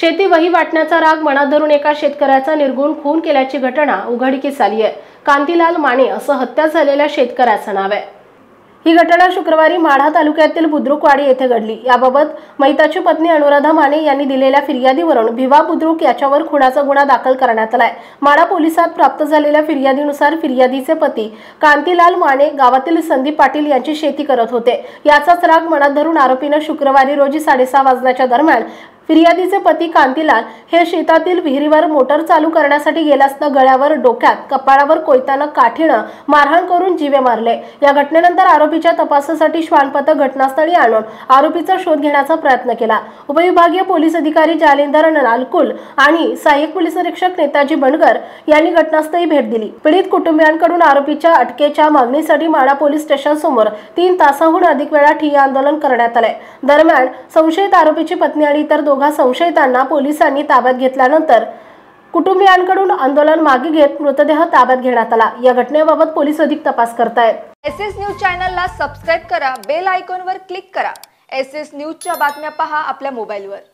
शेती वही वाटण्याचा राग मनात धरून एका शेतकऱ्याचा निर्घुण खून केल्याची घटना उघडकीस आली आहे। कांतीलाल माने असं हत्या झालेल्या शेतकऱ्याचं नाव आहे। ही घटना शुक्रवारी माढा तालुक्यातील बुद्रुकवाडी येथे घडली। याबाबत मैताची पत्नी अनुराधा माने यांनी दिलेल्या फिर्यादीवरून भिवा बुद्रुक याच्यावर खुनाचा गुन्हा दाखल करण्यात आलाय। माढा पोलिसात प्राप्त झालेल्या फिर्यादीनुसार फिर्यादीचे पती कांतीलाल माने गावातील संदीप पाटील यांची शेती करत होते। याचाच राग मनात धरून आरोपीने शुक्रवारी रोजी 6:30 वाजण्याच्या दरम्यान फिर्यादीचे पती कांतीलाल हे शेतातील विहिरीवर मोटर चालू करण्यासाठी गेले असता गळ्यावर, डोक्यात, कपाळावर कोयत्याने काठीनं मारहाण करून जीवे मारले। या घटनेनंतर आरोपीच्या तपासासाठी श्वान पथक घटनास्थळी आणून आरोपीचा शोध घेण्याचा प्रयत्न केला। उपविभागीय पोलीस अधिकारी जालिंदर नालकुल आणि सहाय्यक पोलीस निरीक्षक नेताजी बनगर यांनी घटनास्थळी भेट दिली। पीडित कुटुंबियांकडून आरोपीच्या अटकेच्या मागणीसाठी माढा पोलीस स्टेशन समोर 3 तासाहून अधिक वेळा ठिय्या आंदोलन करण्यात आले। दरम्यान संशयित आरोपीची पत्नी आणि इतर संशयितांना पोलिसांनी ताब्यात घेतल्यानंतर कुटुंबियांकडून आंदोलन मागे घेत मृतदेह ताब्यात घेण्यात आला। या घटनेबाबत पोलीस अधिक तपास करतायत। एसएस न्यूज चॅनलला सबस्क्राइब करा, बेल आयकॉनवर क्लिक करा। एसएस न्यूजच्या बातम्या पहा आपल्या मोबाईलवर।